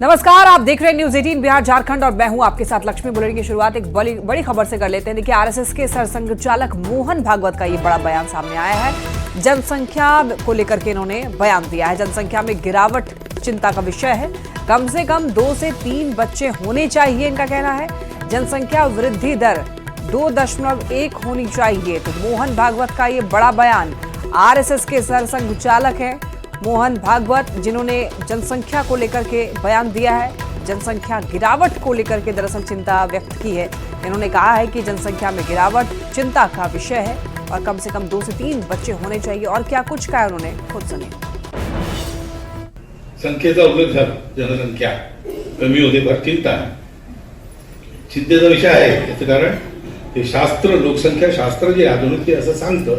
नमस्कार, आप देख रहे हैं न्यूज 18 बिहार झारखंड और मैं हूं आपके साथ लक्ष्मी। बुलेटिन की शुरुआत एक बड़ी खबर से कर लेते हैं। देखिए, आरएसएस के सरसंघचालक मोहन भागवत का ये बड़ा बयान सामने आया है। जनसंख्या को लेकर के इन्होंने बयान दिया है। जनसंख्या में गिरावट चिंता का विषय है। कम से कम 2 से 3 बच्चे होने चाहिए, इनका कहना है। जनसंख्या वृद्धि दर 2.1 होनी चाहिए। तो मोहन भागवत का ये बड़ा बयान, आरएसएस के सरसंघचालक है मोहन भागवत, जिन्होंने जनसंख्या को लेकर के बयान दिया है। जनसंख्या गिरावट को लेकर के दरअसल चिंता व्यक्त की है। इन्होंने कहा है कि जनसंख्या में गिरावट चिंता का विषय है और कम से कम 2 से 3 बच्चे होने चाहिए। और क्या कुछ कहा उन्होंने, खुद सुनिए। संख्येचा उल्लेख झाला, जनसंख्या कमी होते फार चिंता आहे। चिंतेचा विषय आहे याचं कारण ते शास्त्र, लोकसंख्या शास्त्र जे आधुनिक ते असं सांगतं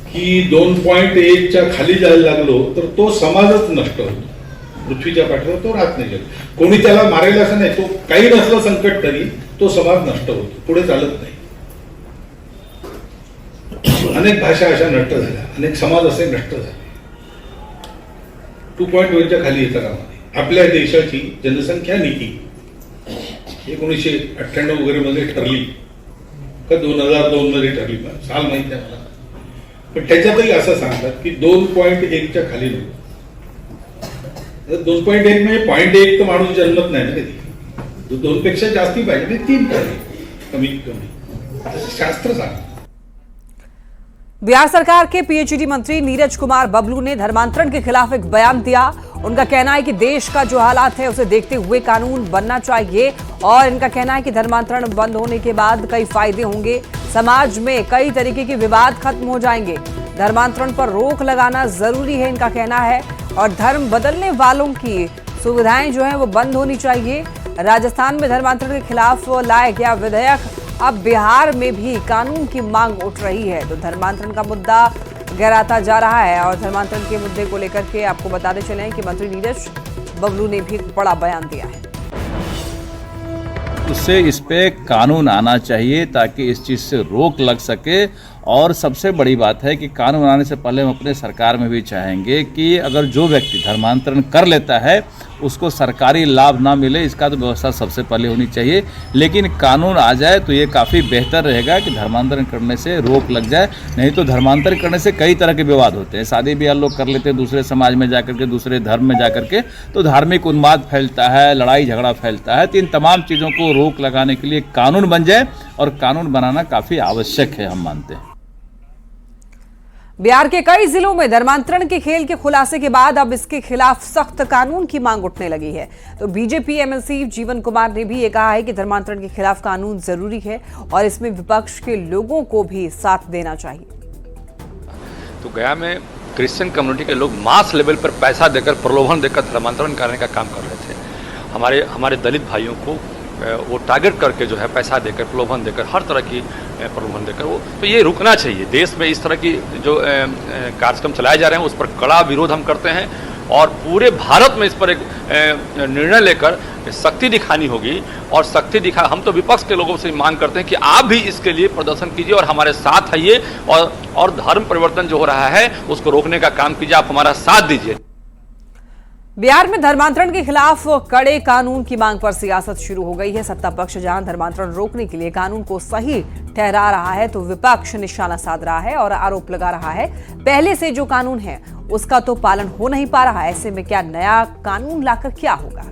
की 2.1 च्या खाली जायला लागलो तर तो समाजच नष्ट होतो, पृथ्वीच्या पाठीवर तो राहत नाही। कोणी त्याला मारेल असं नाही, तो काही नसलं संकट तरी तो समाज नष्ट होतो, पुढे चालत नाही। अनेक भाषा अशा नष्ट झाल्या, अनेक समाज असे नष्ट झाले। 2.1 च्या खाली येता कामा नये। आपल्या देशाची जनसंख्या नीती 1998 वगैरे मध्ये ठरली का 2002 मध्ये ठरली, साल माहिती आहे मला, पण त्याच्यातही असं सांगतात की 2.1 च्या खाली नको। 2.1 म्हणजे 0.1 तर माणूस जन्मत नाही ना कधी, 2 पेक्षा जास्ती पाहिजे, म्हणजे 3 पाहिजे कमीत कमी, शास्त्र सांगतं। बिहार सरकार के पीएचईडी मंत्री नीरज कुमार बबलू ने धर्मांतरण के खिलाफ एक बयान दिया। उनका कहना है कि देश का जो हालात है उसे देखते हुए कानून बनना चाहिए और इनका कहना है कि धर्मांतरण बंद होने के बाद कई फायदे होंगे। समाज में कई तरीके के विवाद खत्म हो जाएंगे। धर्मांतरण पर रोक लगाना जरूरी है, इनका कहना है। और धर्म बदलने वालों की सुविधाएं जो है वो बंद होनी चाहिए। राजस्थान में धर्मांतरण के खिलाफ लाया गया विधेयक, अब बिहार में भी कानून की मांग उठ रही है। तो धर्मांतरण का मुद्दा गहराता जा रहा है और धर्मांतरण के मुद्दे को लेकर के आपको बताते चले कि मंत्री नीरज बबलू ने भी एक बड़ा बयान दिया है। उससे इस पे कानून आना चाहिए ताकि इस चीज़ से रोक लग सके। और सबसे बड़ी बात है कि कानून आने से पहले हम अपने सरकार में भी चाहेंगे कि अगर जो व्यक्ति धर्मांतरण कर लेता है उसको सरकारी लाभ ना मिले, इसका तो व्यवस्था सबसे पहले होनी चाहिए। लेकिन कानून आ जाए तो ये काफ़ी बेहतर रहेगा कि धर्मांतरण करने से रोक लग जाए। नहीं तो धर्मांतरण करने से कई तरह के विवाद होते हैं। शादी ब्याह लोग कर लेते हैं दूसरे समाज में जाकर के, दूसरे धर्म में जाकर के, तो धार्मिक उन्माद फैलता है, लड़ाई झगड़ा फैलता है। तो इन तमाम चीज़ों को रोक लगाने के लिए कानून बन जाए और कानून बनाना काफ़ी आवश्यक है, हम मानते हैं। बिहार के कई जिलों में धर्मांतरण के खेल के खुलासे के बाद अब इसके खिलाफ सख्त कानून की मांग उठने लगी है। तो बीजेपी एमएलसी जीवन कुमार ने भी ये कहा है कि धर्मांतरण के खिलाफ कानून जरूरी है और इसमें विपक्ष के लोगों को भी साथ देना चाहिए। तो गया में क्रिश्चियन कम्युनिटी के लोग मास लेवल पर पैसा देकर, प्रलोभन देकर धर्मांतरण करने का काम कर रहे थे। हमारे दलित भाइयों को वो टारगेट करके जो है पैसा देकर, प्रलोभन देकर, हर तरह की प्रलोभन देकर वो, तो ये रुकना चाहिए। देश में इस तरह की जो कार्यक्रम चलाए जा रहे हैं उस पर कड़ा विरोध हम करते हैं और पूरे भारत में इस पर एक निर्णय लेकर सख्ती दिखानी होगी। और सख्ती हम तो विपक्ष के लोगों से मांग करते हैं कि आप भी इसके लिए प्रदर्शन कीजिए और हमारे साथ आइए और धर्म परिवर्तन जो हो रहा है उसको रोकने का काम कीजिए, आप हमारा साथ दीजिए। बिहार में धर्मांतरण के खिलाफ कड़े कानून की मांग पर सियासत शुरू हो गई है। सत्ता पक्ष जहां धर्मांतरण रोकने के लिए कानून को सही ठहरा रहा है तो विपक्ष निशाना साध रहा है और आरोप लगा रहा है पहले से जो कानून है उसका तो पालन हो नहीं पा रहा है। ऐसे में क्या नया कानून लाकर क्या होगा?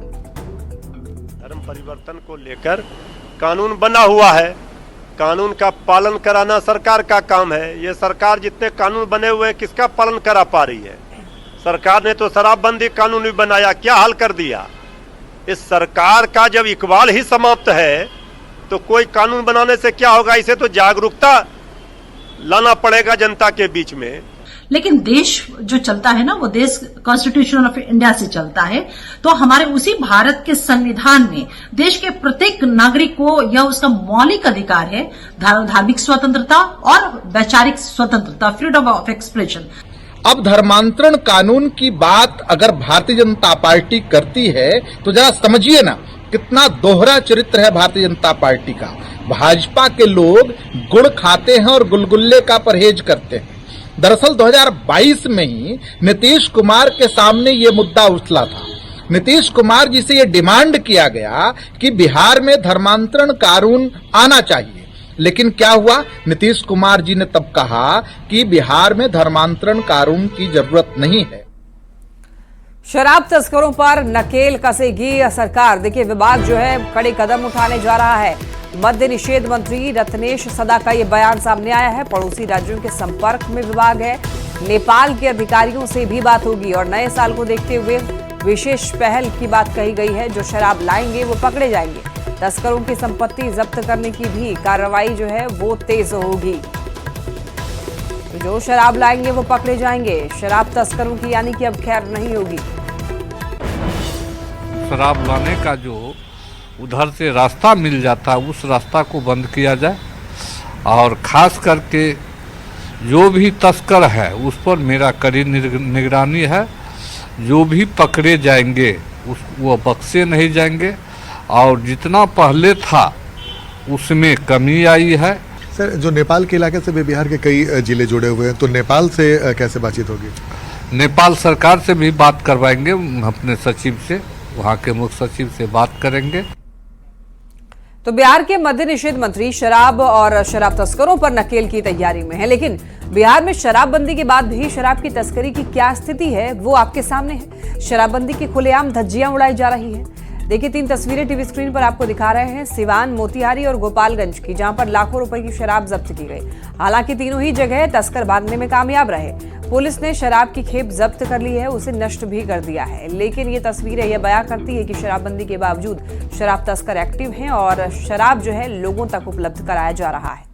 धर्म परिवर्तन को लेकर कानून बना हुआ है, कानून का पालन कराना सरकार का काम है। ये सरकार जितने कानून बने हुए हैं किसका पालन करा पा रही है? सरकार ने तो शराबबंदी कानून भी बनाया, क्या हाल कर दिया? इस सरकार का जब इकबाल ही समाप्त है तो कोई कानून बनाने से क्या होगा? इसे तो जागरूकता लाना पड़ेगा जनता के बीच में। लेकिन देश जो चलता है ना, वो देश कॉन्स्टिट्यूशन ऑफ इंडिया से चलता है। तो हमारे उसी भारत के संविधान में देश के प्रत्येक नागरिक को यह उसका मौलिक अधिकार है, धार्मिक स्वतंत्रता और वैचारिक स्वतंत्रता, फ्रीडम ऑफ एक्सप्रेशन। अब धर्मांतरण कानून की बात अगर भारतीय जनता पार्टी करती है तो जरा समझिए ना कितना दोहरा चरित्र है भारतीय जनता पार्टी का। भाजपा के लोग गुड़ खाते हैं और गुलगुल्ले का परहेज करते हैं। दरअसल 2022 में ही नीतीश कुमार के सामने ये मुद्दा उछला था नीतीश कुमार जी से ये डिमांड किया गया कि बिहार में धर्मांतरण कानून आना चाहिए, लेकिन क्या हुआ? नीतीश कुमार जी ने तब कहा कि बिहार में धर्मांतरण कानून की जरूरत नहीं है। शराब तस्करों पर नकेल कसेगी सरकार। देखिए, विभाग जो है कड़े कदम उठाने जा रहा है। मद्य निषेध मंत्री रत्नेश सदा का ये बयान सामने आया है। पड़ोसी राज्यों के संपर्क में विभाग है। नेपाल के अधिकारियों से भी बात होगी और नए साल को देखते हुए विशेष पहल की बात कही गई है। जो शराब लाएंगे वो पकड़े जाएंगे। तस्करों की संपत्ति जब्त करने की भी कार्रवाई जो है वो तेज होगी। जो शराब लाएंगे वो पकड़े जाएंगे। शराब तस्करों की यानी कि अब खैर नहीं होगी। शराब लाने का जो उधर से रास्ता मिल जाता है उस रास्ता को बंद किया जाए और खास करके जो भी तस्कर है उस पर मेरा कड़ी निगरानी है। जो भी पकड़े जाएंगे वो बख्शे नहीं जाएंगे और जितना पहले था उसमें कमी आई है। सर, जो नेपाल के इलाके से भी बिहार के कई जिले जुड़े हुए हैं, तो नेपाल से कैसे बातचीत होगी? नेपाल सरकार से भी बात करवाएंगे, अपने सचिव से, वहाँ के मुख्य सचिव से बात करेंगे। तो बिहार के मद्य निषेध मंत्री शराब और शराब तस्करों पर नकेल की तैयारी में है, लेकिन बिहार में शराबबंदी के बाद भी शराब की तस्करी की क्या स्थिति है वो आपके सामने है। शराबबंदी की खुलेआम धज्जियां उड़ाई जा रही है। देखिए, 3 तस्वीरें टीवी स्क्रीन पर आपको दिखा रहे हैं सिवान, मोतिहारी और गोपालगंज की, जहां पर लाखों रुपए की शराब जब्त की गई। हालांकि तीनों ही जगह तस्कर भागने में कामयाब रहे। पुलिस ने शराब की खेप जब्त कर ली है, उसे नष्ट भी कर दिया है। लेकिन ये तस्वीरें यह बयां करती है कि शराबबंदी के बावजूद शराब तस्कर एक्टिव हैं और शराब जो है लोगों तक उपलब्ध कराया जा रहा है।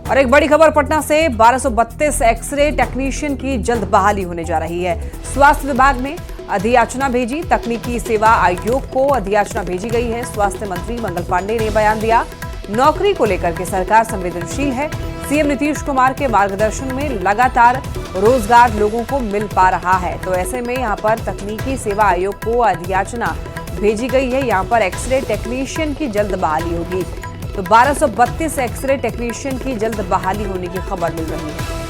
और एक बड़ी खबर पटना से, 1232 एक्सरे टेक्नीशियन की जल्द बहाली होने जा रही है। स्वास्थ्य विभाग ने अधियाचना भेजी। तकनीकी सेवा आयोग को अधियाचना भेजी गई है। स्वास्थ्य मंत्री मंगल पांडे ने बयान दिया, नौकरी को लेकर के सरकार संवेदनशील है। सीएम नीतीश कुमार के मार्गदर्शन में लगातार रोजगार लोगों को मिल पा रहा है। तो ऐसे में यहाँ पर तकनीकी सेवा आयोग को अधियाचना भेजी गई है। यहाँ पर एक्सरे टेक्नीशियन की जल्द बहाली होगी। तो 1232 एक्सरे टेक्नीशियन की जल्द बहाली होने की खबर मिल रही है।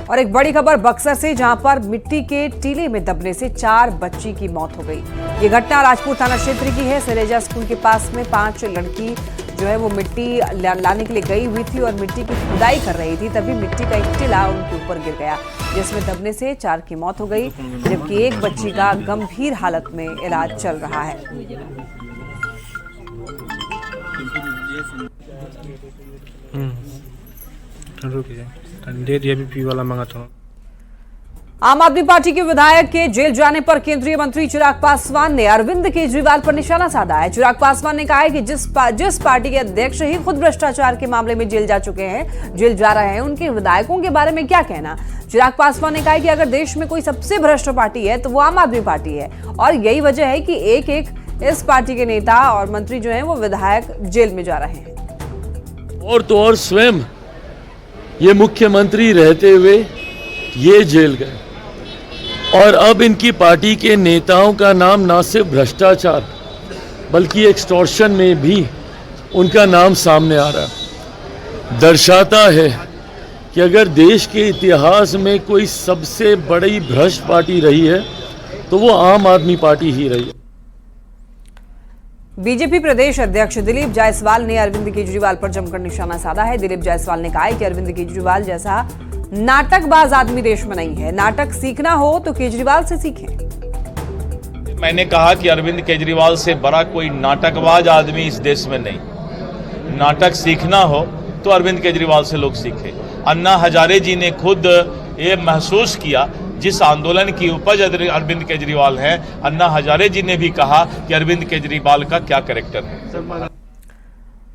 और एक बड़ी खबर बक्सर से, जहां पर मिट्टी के टीले में दबने से 4 बच्ची की मौत हो गई। ये घटना राजपुर थाना क्षेत्र की है। सरेजा स्कूल के पास में 5 लड़की जो है वो मिट्टी लाने के लिए गई हुई थी और मिट्टी की खुदाई कर रही थी। तभी मिट्टी का एक टीला उनके ऊपर गिर गया, जिसमें दबने से 4 की मौत हो गई, जबकि एक बच्ची का गंभीर हालत में इलाज चल रहा है। आम आदमी पार्टी के विधायक के जेल जाने पर केंद्रीय मंत्री चिराग पासवान ने अरविंद केजरीवाल पर निशाना साधा है। चिराग पासवान ने कहा है कि जिस पार्टी के अध्यक्ष ही खुद भ्रष्टाचार के मामले में जेल जा चुके हैं, जेल जा रहे हैं, उनके विधायकों के बारे में क्या कहना। चिराग पासवान ने कहा कि अगर देश में कोई सबसे भ्रष्ट पार्टी है तो वो आम आदमी पार्टी है और यही वजह है कि एक एक इस पार्टी के नेता और मंत्री जो हैं वो विधायक जेल में जा रहे हैं। और तो और स्वयं ये मुख्यमंत्री रहते हुए ये जेल गए और अब इनकी पार्टी के नेताओं का नाम ना सिर्फ भ्रष्टाचार बल्कि एक्सटॉर्शन में भी उनका नाम सामने आ रहा है। दर्शाता है कि अगर देश के इतिहास में कोई सबसे बड़ी भ्रष्ट पार्टी रही है तो वो आम आदमी पार्टी ही रही है। बीजेपी प्रदेश अध्यक्ष दिलीप जायसवाल ने अरविंद केजरीवाल पर जमकर निशाना साधा है। दिलीप जायसवाल ने कहा है कि अरविंद केजरीवाल जैसा नाटकबाज आदमी देश में नहीं है। नाटक सीखना हो तो केजरीवाल से सीखें। मैंने कहा कि अरविंद केजरीवाल से बड़ा कोई नाटकबाज आदमी इस देश में नहीं। नाटक सीखना हो तो अरविंद केजरीवाल से लोग सीखे। अन्ना हजारे जी ने खुद ये महसूस किया, जिस आंदोलन की उपज अरविंद केजरीवाल है। अन्ना हजारे जी ने भी कहा कि अरविंद केजरीवाल का क्या कैरेक्टर है।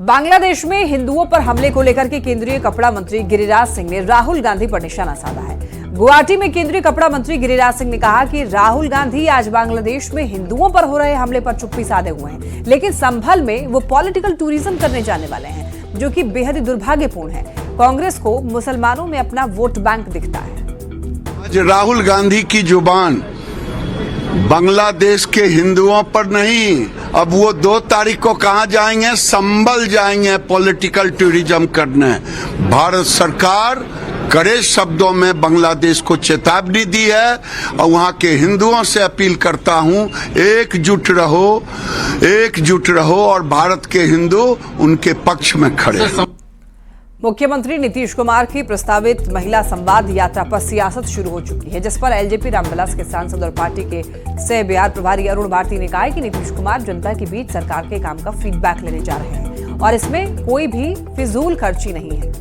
बांग्लादेश में हिंदुओं पर हमले को लेकर के केंद्रीय कपड़ा मंत्री गिरिराज सिंह ने राहुल गांधी पर निशाना साधा है। गुवाहाटी में केंद्रीय कपड़ा मंत्री गिरिराज सिंह ने कहा कि राहुल गांधी आज बांग्लादेश में हिंदुओं पर हो रहे हमले पर चुप्पी साधे हुए हैं, लेकिन संभल में वो पॉलिटिकल टूरिज्म करने जाने वाले हैं, जो कि बेहद ही दुर्भाग्यपूर्ण है। कांग्रेस को मुसलमानों में अपना वोट बैंक दिखता है। आज राहुल गांधी की जुबान बांग्लादेश के हिंदुओं पर नहीं, अब वो 2 तारीख को कहां जाएंगे? संभल जाएंगे पॉलिटिकल टूरिज्म करने। भारत सरकार कड़े शब्दों में बांग्लादेश को चेतावनी दी है और वहां के हिंदुओं से अपील करता हूं, एकजुट रहो और भारत के हिंदू उनके पक्ष में खड़े हो। मुख्यमंत्री नीतीश कुमार की प्रस्तावित महिला संवाद यात्रा पर सियासत शुरू हो चुकी है, जिस पर एलजेपी रामविलास के सांसद और पार्टी के सह बिहार प्रभारी अरुण भारती ने कहा है कि नीतीश कुमार जनता के बीच सरकार के काम का फीडबैक लेने जा रहे हैं और इसमें कोई भी फिजूल खर्ची नहीं है।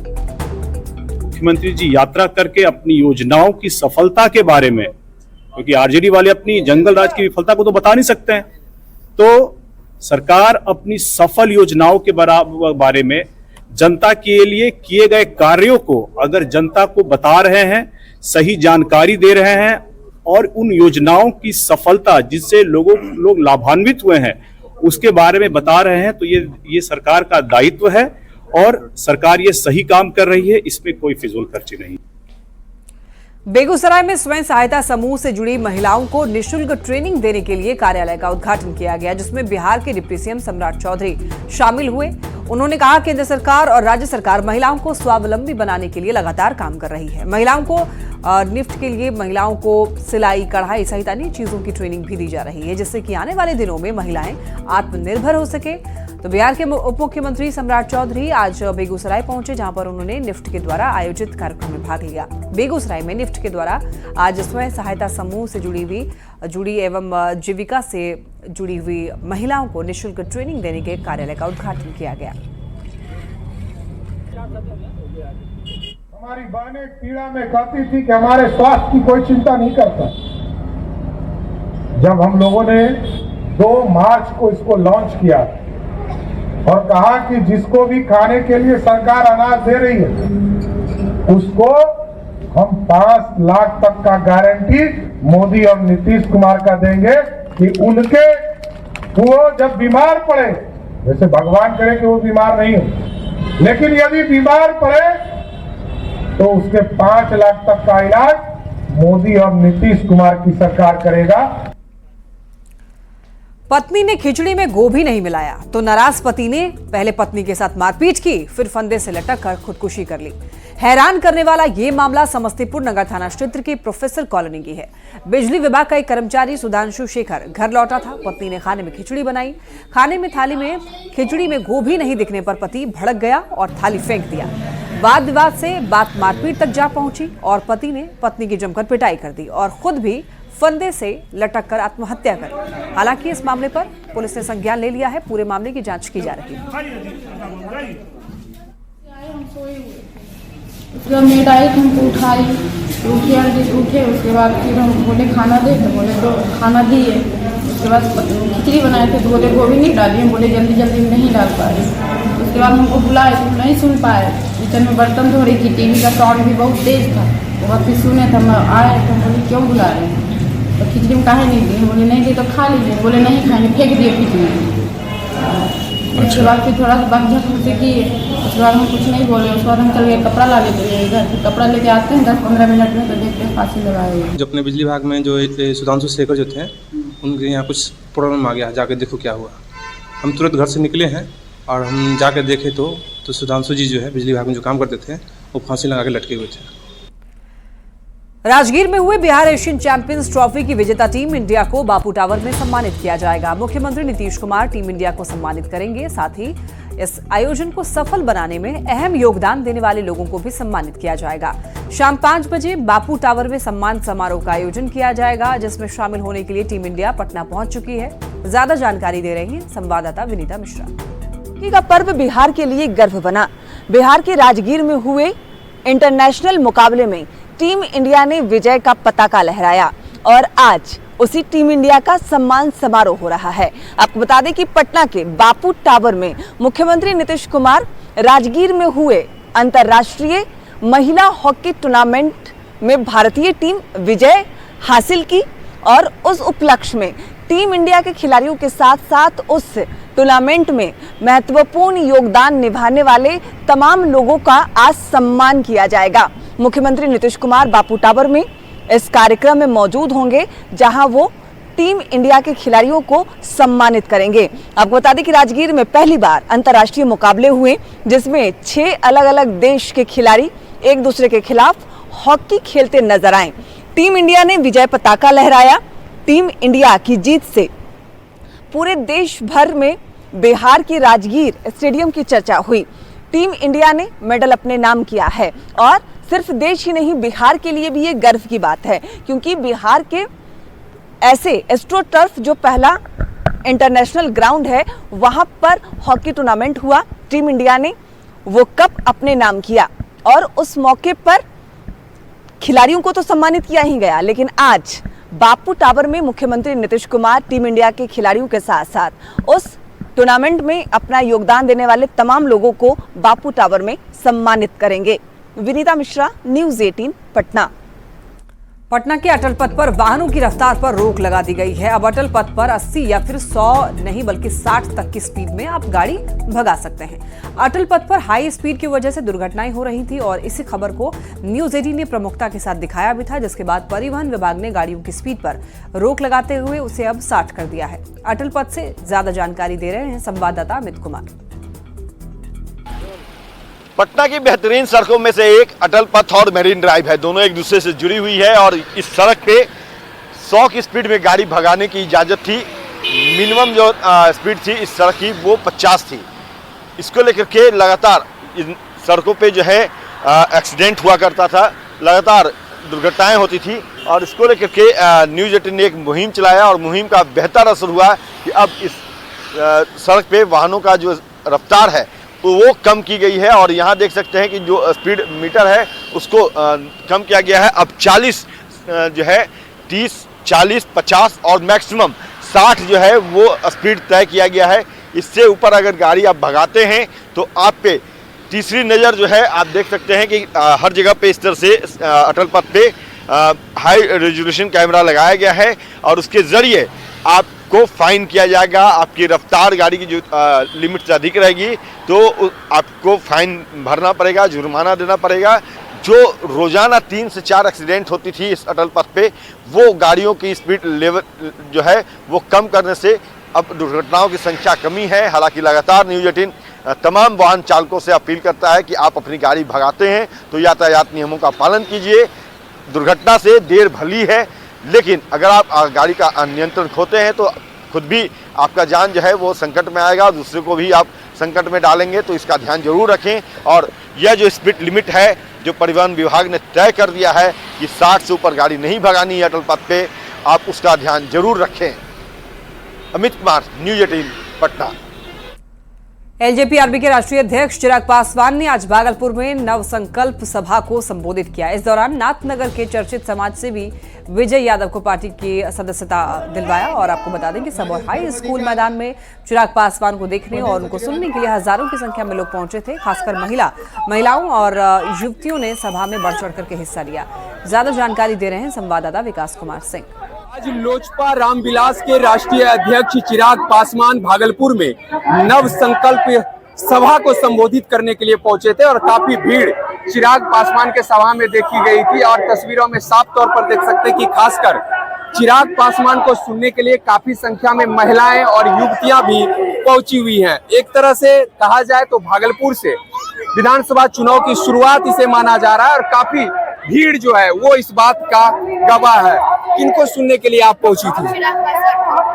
मुख्यमंत्री जी यात्रा करके अपनी योजनाओं की सफलता के बारे में, क्योंकि आरजेडी वाले अपनी जंगल राज की विफलता को तो बता नहीं सकते हैं, तो सरकार अपनी सफल योजनाओं के बारे में जनता के लिए किए गए कार्यों को अगर जनता को बता रहे हैं, सही जानकारी दे रहे हैं और उन योजनाओं की सफलता जिससे लोग लाभान्वित हुए हैं उसके बारे में बता रहे हैं, तो ये सरकार का दायित्व है और सरकार ये सही काम कर रही है, इसमें कोई फिजूल खर्ची नहीं। बेगूसराय में स्वयं सहायता समूह से जुड़ी महिलाओं को निशुल्क ट्रेनिंग देने के लिए कार्यालय का उद्घाटन किया गया, जिसमें बिहार के डिप्टी सीएम सम्राट चौधरी शामिल हुए। उन्होंने कहा केंद्र सरकार और राज्य सरकार महिलाओं को स्वावलंबी बनाने के लिए लगातार काम कर रही है। महिलाओं को निफ्ट के लिए महिलाओं को सिलाई, कढ़ाई सहित अन्य चीजों की ट्रेनिंग भी दी जा रही है, जिससे कि आने वाले दिनों में महिलाएं आत्मनिर्भर हो सके। तो बिहार के उप मुख्यमंत्री सम्राट चौधरी आज बेगूसराय पहुंचे, जहां पर उन्होंने निफ्ट के द्वारा आयोजित कार्यक्रम में भाग लिया। बेगूसराय में निफ्ट के द्वारा आज स्वयं सहायता समूह से जुड़ी एवं जीविका से जुड़ी हुई महिलाओं को निःशुल्क ट्रेनिंग देने के कार्यालय का उद्घाटन किया गया। हमारी बहनें पीड़ा में कहती थी कि हमारे स्वास्थ्य की कोई चिंता नहीं करता। जब हम लोगों ने 2 मार्च को इसको लॉन्च किया और कहा कि जिसको भी खाने के लिए सरकार अनाज दे रही है उसको हम 5 लाख तक का गारंटी मोदी और नीतीश कुमार का देंगे कि उनके वो जब बीमार पड़े, वैसे भगवान करे कि वो बीमार नहीं हो, लेकिन यदि बीमार पड़े तो उसके 5 लाख तक का इलाज मोदी और नीतीश कुमार की सरकार करेगा। पत्नी ने खिचड़ी में गोभी नहीं मिलाया तो नाराज पति ने पहले पत्नी के साथ मारपीट की, फिर फंदे से लटक कर खुदकुशी कर ली। हैरान करने वाला ये मामला समस्तीपुर नगर थाना क्षेत्र की प्रोफेसर कॉलोनी की है। बिजली विभाग का एक कर्मचारी सुधांशु शेखर घर लौटा था। पत्नी ने खाने में खिचड़ी बनाई। खाने में थाली में खिचड़ी में गोभी नहीं दिखने पर पति भड़क गया और थाली फेंक दिया। वाद विवाद से बात मारपीट तक जा पहुंची और पति ने पत्नी की जमकर पिटाई कर दी और खुद भी फंदे से लटक कर आत्महत्या कर। हालांकि इस मामले पर पुलिस ने संज्ञान ले लिया है। पूरे मामले की जांच की जा रही है। मेड आई तो हमको उठाई, उठे उसके बाद फिर हम बोले खाना दे, तो बोले तो खाना दिए। उसके बाद खिचड़ी बनाए थे तो बोले गोभी नहीं डाली, हम बोले जल्दी जल्दी नहीं डाल पाए। उसके बाद हमको बुलाए तो नहीं सुन पाए। किचन में बर्तन धो रही थी, टीवी का साउंड भी बहुत तेज था। वो फिर सुने तो हम आए तो हम बोले क्यों बुला रहे हैं, तो खिचड़ी में काहे नहीं दी, बोले नहीं दी तो खा लीजिए, बोले नहीं खाएंगे, फेंक दिए खिचड़ी। उसके बाद फिर थोड़ा सा बात से किए, उसके बाद हम कुछ नहीं बोले। उसके बाद हम चल गए कपड़ा ला लेते घर, फिर कपड़ा लेके आते हैं 10-15 मिनट में तो देखते हैं फांसी लगाए हुए। जो अपने बिजली विभाग में जो सुधांशु शेखर जो थे उनके यहाँ कुछ प्रॉब्लम आ गया, जाके देखो क्या हुआ। हम तुरंत घर से निकले हैं और हम जाकर देखे तो सुधांशु जी जो है बिजली विभाग में जो काम करते थे वो फांसी लगा के लटके हुए थे। राजगीर में हुए बिहार एशियन चैंपियंस ट्रॉफी की विजेता टीम इंडिया को बापू टावर में सम्मानित किया जाएगा। मुख्यमंत्री नीतीश कुमार टीम इंडिया को सम्मानित करेंगे। साथ ही इस आयोजन को सफल बनाने में अहम योगदान देने वाले लोगों को भी सम्मानित किया जाएगा। शाम 5 बजे बापू टावर में सम्मान समारोह का आयोजन किया जाएगा, जिसमें शामिल होने के लिए टीम इंडिया पटना पहुंच चुकी है। ज्यादा जानकारी दे रही है संवाददाता विनीता मिश्रा। होली का पर्व बिहार के लिए गर्व बना। बिहार के राजगीर में हुए इंटरनेशनल मुकाबले में टीम इंडिया ने विजय का पताका लहराया और आज उसी टीम इंडिया का सम्मान समारोह हो रहा है। आपको बता दें कि पटना के बापू टावर में मुख्यमंत्री नीतीश कुमार राजगीर में हुए अंतर्राष्ट्रीय महिला हॉकी टूर्नामेंट में भारतीय टीम विजय हासिल की और उस उपलक्ष्य में टीम इंडिया के खिलाड़ियों के साथ साथ उस टूर्नामेंट में महत्वपूर्ण योगदान निभाने वाले तमाम लोगों का आज सम्मान किया जाएगा। मुख्यमंत्री नीतीश कुमार बापू टावर में इस कार्यक्रम में मौजूद होंगे, जहां वो टीम इंडिया के खिलाड़ियों को सम्मानित करेंगे। आपको बता दें कि राजगीर में पहली बार अंतर्राष्ट्रीय मुकाबले हुए, जिसमें 6 अलग अलग देश के खिलाड़ी एक दूसरे के खिलाफ हॉकी खेलते नजर आए। टीम इंडिया ने विजय पताका लहराया। टीम इंडिया की जीत से पूरे देश भर में बिहार के राजगीर स्टेडियम की चर्चा हुई। टीम इंडिया ने मेडल अपने नाम किया है और सिर्फ देश ही नहीं, बिहार के लिए भी ये गर्व की बात है, क्योंकि बिहार के ऐसे एस्ट्रो टर्फ जो पहला इंटरनेशनल ग्राउंड है, वहां पर हॉकी टूर्नामेंट हुआ। टीम इंडिया ने वो कप अपने नाम किया और उस मौके पर खिलाड़ियों को तो सम्मानित किया ही गया, लेकिन आज बापू टावर में मुख्यमंत्री नीतीश कुमार टीम इंडिया के खिलाड़ियों के साथ साथ उस टूर्नामेंट में अपना योगदान देने वाले तमाम लोगों को बापू टावर में सम्मानित करेंगे। विनीता मिश्रा, न्यूज़ 18 पटना। पटना के अटल पथ पर वाहनों की रफ्तार पर रोक लगा दी गई है। अब अटल पथ पर 80 या फिर 100 नहीं बल्कि 60 तक की स्पीड में आप गाड़ी भगा सकते हैं। अटल पथ पर हाई स्पीड की वजह से दुर्घटनाएं हो रही थी और इसी खबर को न्यूज़ 18 ने प्रमुखता के साथ दिखाया भी था, जिसके बाद परिवहन विभाग ने गाड़ियों की स्पीड पर रोक लगाते हुए उसे अब 60 कर दिया है। अटल पथ से ज्यादा जानकारी दे रहे हैं संवाददाता अमित कुमार। पटना की बेहतरीन सड़कों में से एक अटल पथ और मेरीन ड्राइव है। दोनों एक दूसरे से जुड़ी हुई है और इस सड़क पे 100 की स्पीड में गाड़ी भगाने की इजाज़त थी। मिनिमम जो स्पीड थी इस सड़क की वो 50 थी। इसको लेकर के लगातार इन सड़कों पे जो है एक्सीडेंट हुआ करता था, लगातार दुर्घटनाएं होती थी और इसको लेकर के न्यूज़ 18 ने एक मुहिम चलाया और मुहिम का बेहतर असर हुआ कि अब इस सड़क पे वाहनों का जो रफ्तार है तो वो कम की गई है और यहाँ देख सकते हैं कि जो स्पीड मीटर है उसको कम किया गया है। अब 40 जो है 30, 40, 50 और मैक्सिमम 60 जो है वो स्पीड तय किया गया है। इससे ऊपर अगर गाड़ी आप भगाते हैं तो आप पे तीसरी नज़र जो है आप देख सकते हैं कि हर जगह पे इस तरह से अटल पथ पे हाई रेजोल्यूशन कैमरा लगाया गया है और उसके ज़रिए आपको फाइन किया जाएगा। आपकी रफ्तार गाड़ी की जो लिमिट से अधिक रहेगी तो आपको फाइन भरना पड़ेगा, जुर्माना देना पड़ेगा। जो रोज़ाना 3 से 4 एक्सीडेंट होती थी इस अटल पथ पे, वो गाड़ियों की स्पीड लेवल जो है वो कम करने से अब दुर्घटनाओं की संख्या कमी है। हालांकि लगातार न्यूज़ 18 तमाम वाहन चालकों से अपील करता है कि आप अपनी गाड़ी भगाते हैं तो यातायात नियमों का पालन कीजिए। दुर्घटना से देर भली है, लेकिन अगर आप गाड़ी का नियंत्रण खोते हैं तो खुद भी आपका जान जो है वो संकट में आएगा, दूसरे को भी आप संकट में डालेंगे। तो इसका ध्यान जरूर रखें और यह जो स्पीड लिमिट है जो परिवहन विभाग ने तय कर दिया है कि 60 से ऊपर गाड़ी नहीं भगानी है अटल पथ पे, आप उसका ध्यान जरूर रखें। अमित कुमार, न्यूज़ 18 पटना। एलजेपी-आरबी के राष्ट्रीय अध्यक्ष चिराग पासवान ने आज भागलपुर में नव संकल्प सभा को संबोधित किया। इस दौरान नाथनगर के चर्चित समाज सेवी विजय यादव को पार्टी की सदस्यता दिलवाया और आपको बता दें कि सबौर हाई स्कूल मैदान में चिराग पासवान को देखने और उनको सुनने के लिए हजारों की संख्या में लोग पहुंचे थे। खासकर महिलाओं और युवतियों ने सभा में बढ़ चढ़ करके हिस्सा लिया। ज्यादा जानकारी दे रहे हैं संवाददाता विकास कुमार सिंह। आज लोजपा रामविलास के राष्ट्रीय अध्यक्ष चिराग पासवान भागलपुर में नव संकल्प सभा को संबोधित करने के लिए पहुंचे थे और काफी भीड़ चिराग पासवान के सभा में देखी गई थी और तस्वीरों में साफ तौर पर देख सकते हैं कि खासकर चिराग पासवान को सुनने के लिए काफी संख्या में महिलाएं और युवतियां भी पहुंची हुई हैं। एक तरह से कहा जाए तो भागलपुर से विधानसभा चुनाव की शुरुआत इसे माना जा रहा है और काफी भीड़ जो है वो इस बात का गवाह है। किनको सुनने के लिए आप पहुंची थी?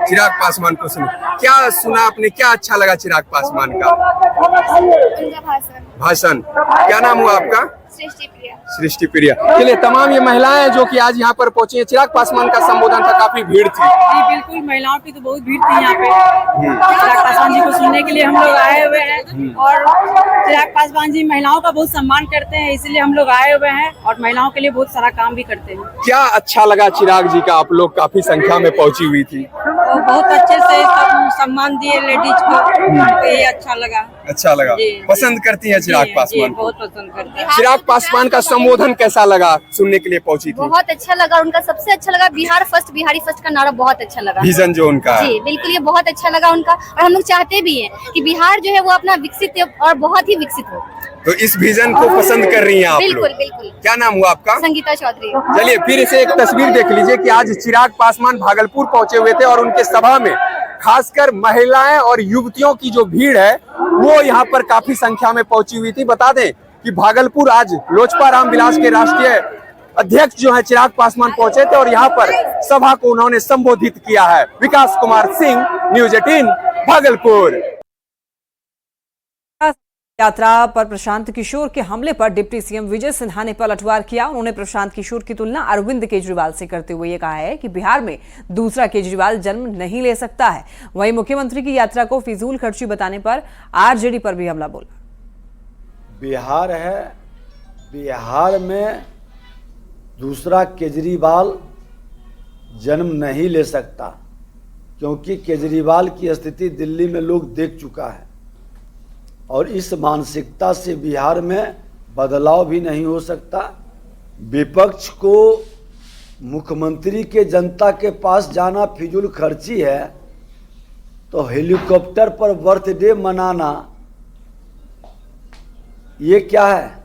चिराग पासवान को सुना। क्या सुना आपने, क्या अच्छा लगा चिराग पासवान का भाषण? क्या नाम हुआ आपका? सृष्टि प्रिया। चलिए, तमाम ये महिलाएं जो कि आज यहाँ पर पहुंची है, चिराग पासवान का संबोधन था, काफी भीड़ थी। जी बिल्कुल, महिलाओं की तो बहुत भीड़ थी यहाँ पे। चिराग पासवान जी को सुनने के लिए हम लोग आए हुए हैं और चिराग पासवान जी महिलाओं का बहुत सम्मान करते हैं, इसलिए हम लोग आए हुए हैं और महिलाओं के लिए बहुत सारा काम भी करते हैं। क्या अच्छा लगा चिराग जी का? आप लोग काफी संख्या में पहुंची हुई थी, तो बहुत अच्छे से सम्मान दिए लेडीज को, ये अच्छा लगा। अच्छा लगा, पसंद करती है चिराग पासवान? बहुत पसंद करते हैं। चिराग पासवान का संबोधन कैसा लगा? सुनने के लिए पहुंची थी। बहुत अच्छा लगा, उनका सबसे अच्छा लगा बिहार फर्स्ट, बिहारी फर्स्ट का नारा बहुत अच्छा लगा। विजन जो उनका, जी बिल्कुल, ये बहुत अच्छा लगा उनका और हम लोग चाहते भी हैं कि बिहार जो है वो अपना विकसित और बहुत ही विकसित हो। तो इस विजन को पसंद कर रही हैं आप? बिल्कुल बिल्कुल। क्या नाम हुआ आपका? संगीता चौधरी। चलिए, फिर इसे एक तस्वीर देख लीजिए कि आज चिराग पासवान भागलपुर पहुंचे हुए थे और उनके सभा में खासकर महिलाएं और युवतियों की जो भीड़ है वो यहाँ पर काफी संख्या में पहुंची हुई थी। बता दें कि भागलपुर आज लोजपा रामविलास के राष्ट्रीय अध्यक्ष जो है चिराग पासवान पहुंचे थे और यहाँ पर सभा को उन्होंने संबोधित किया है। विकास कुमार सिंह, न्यूज 18 भागलपुर। यात्रा पर प्रशांत किशोर के हमले पर डिप्टी सीएम विजय सिन्हा ने पलटवार किया। उन्होंने प्रशांत किशोर की तुलना अरविंद केजरीवाल से करते हुए ये कहा है कि बिहार में दूसरा केजरीवाल जन्म नहीं ले सकता है। वहीं मुख्यमंत्री की यात्रा को फिजूल खर्ची बताने पर आरजेडी पर भी हमला बोला। बिहार है, बिहार में दूसरा केजरीवाल जन्म नहीं ले सकता, क्योंकि केजरीवाल की स्थिति दिल्ली में लोग देख चुका है और इस मानसिकता से बिहार में बदलाव भी नहीं हो सकता। विपक्ष को मुख्यमंत्री के जनता के पास जाना फिजूल खर्ची है, तो हेलीकॉप्टर पर बर्थडे मनाना ये क्या है?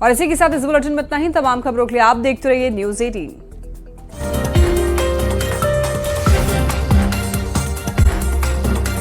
और इसी के साथ इस बुलेटिन में इतना ही। तमाम खबरों के लिए आप देखते रहिए न्यूज़ 18।